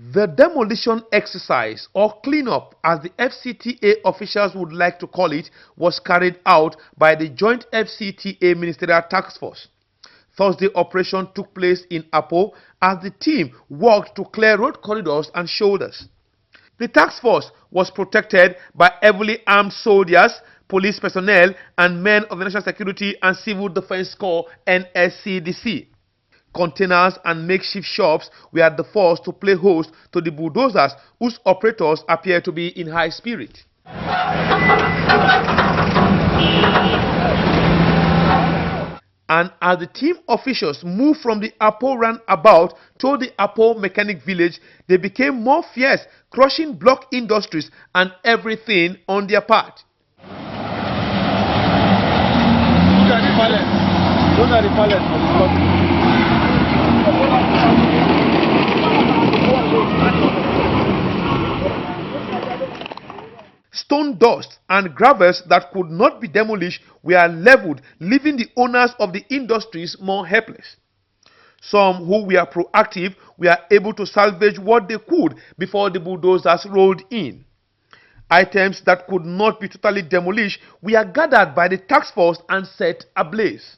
The demolition exercise, or cleanup as the FCTA officials would like to call it, was carried out by the joint FCTA Ministerial Task Force. Thursday operation took place in Apo as the team worked to clear road corridors and shoulders. The task force was protected by heavily armed soldiers, police personnel, and men of the National Security and Civil Defense Corps (NSCDC). Containers and makeshift shops were the first to play host to the bulldozers, whose operators appear to be in high spirit. And as the team officials moved from the Apo roundabout to the Apo Mechanic Village, they became more fierce, crushing block industries and everything on their path. Those are the pallets. Stone dust and gravels that could not be demolished were leveled, leaving the owners of the industries more helpless. Some who were proactive were able to salvage what they could before the bulldozers rolled in. Items that could not be totally demolished were gathered by the task force and set ablaze.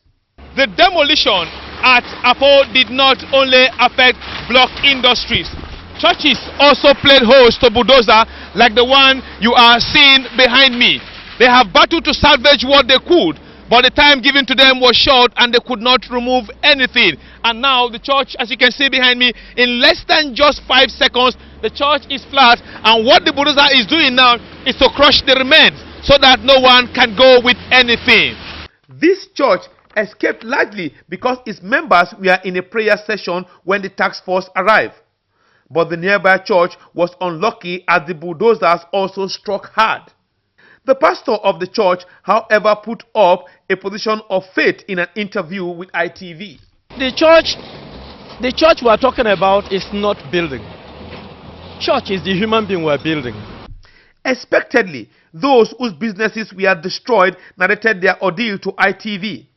The demolition at Apo did not only affect block industries. Churches also played host to bulldozer like the one you are seeing behind me. They have battled to salvage what they could, but the time given to them was short and they could not remove anything. And now the church, as you can see behind me, in less than just 5 seconds, the church is flat, and what the bulldozer is doing now is to crush the remains so that no one can go with anything. This church escaped largely because its members were in a prayer session when the task force arrived. But the nearby church was unlucky as the bulldozers also struck hard. The pastor of the church, however, put up a position of faith in an interview with ITV. The church we are talking about is not building. Church is the human being we are building. Expectedly, those whose businesses were destroyed narrated their ordeal to ITV.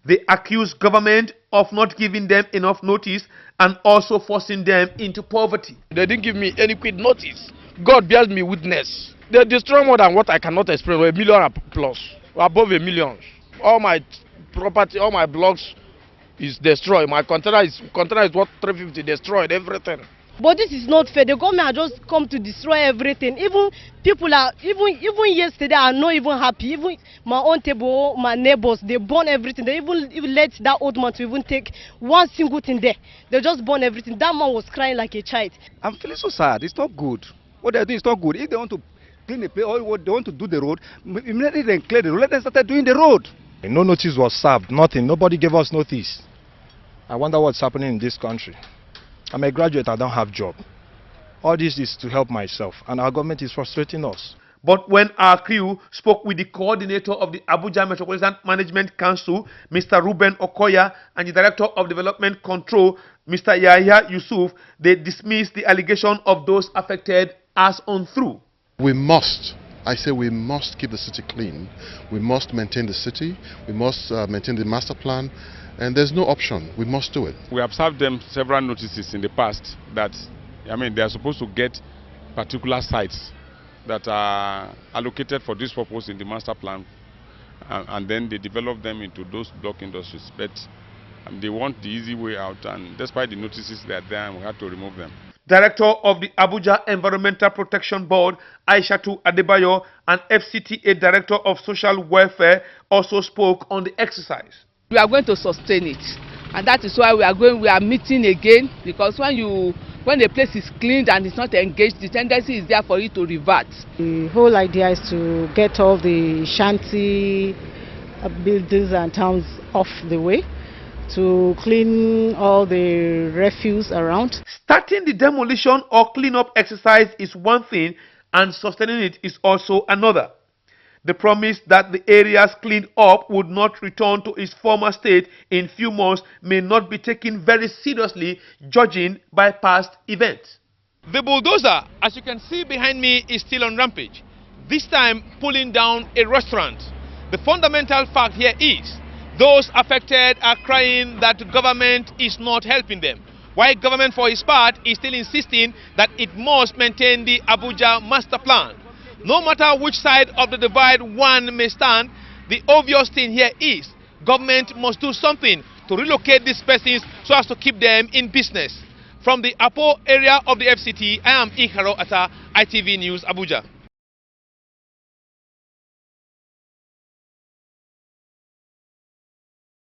They accused government of not giving them enough notice and also forcing them into poverty. They didn't give me any quick notice. God bears me witness. They destroy more than what I cannot explain. $1 million plus, above $1 million. All my property, all my blocks is destroyed. My container is worth 350. Destroyed everything. But this is not fair. The government has just come to destroy everything. Even people are, even yesterday, are not even happy. Even my own table, my neighbors, they burn everything. They even let that old man to even take one single thing there. They just burn everything. That man was crying like a child. I'm feeling so sad. It's not good. What they're doing is not good. If they want to clean the place or they want to do the road, immediately they clear the road. Let them start doing the road. No notice was served. Nothing. Nobody gave us notice. I wonder what's happening in this country. I'm a graduate, I don't have a job. All this is to help myself, and our government is frustrating us. But when our crew spoke with the coordinator of the Abuja Metropolitan Management Council, Mr. Ruben Okoya, and the Director of Development Control, Mr. Yahya Yusuf, they dismissed the allegation of those affected as untrue. We must keep the city clean. We must maintain the city. We must maintain the master plan. And there's no option. We must do it. We have served them several notices in the past that, they are supposed to get particular sites that are allocated for this purpose in the master plan, and then they develop them into those block industries. But they want the easy way out, and despite the notices that are there, we had to remove them. Director of the Abuja Environmental Protection Board, Aishatu Adebayo, and FCTA Director of Social Welfare also spoke on the exercise. We are going to sustain it, and that is why we are meeting again, because when the place is cleaned and it's not engaged, the tendency is there for it to revert. The whole idea is to get all the shanty buildings and towns off the way, to clean all the refuse around. Starting the demolition or cleanup exercise is one thing, and sustaining it is also another. The promise that the areas cleaned up would not return to its former state in few months may not be taken very seriously, judging by past events. The bulldozer, as you can see behind me, is still on rampage, this time pulling down a restaurant. The fundamental fact here is those affected are crying that government is not helping them. while government for its part is still insisting that it must maintain the Abuja master plan. No matter which side of the divide one may stand, the obvious thing here is government must do something to relocate these persons so as to keep them in business. From the Apo area of the FCT, I am Ikaro Ata, ITV News, Abuja.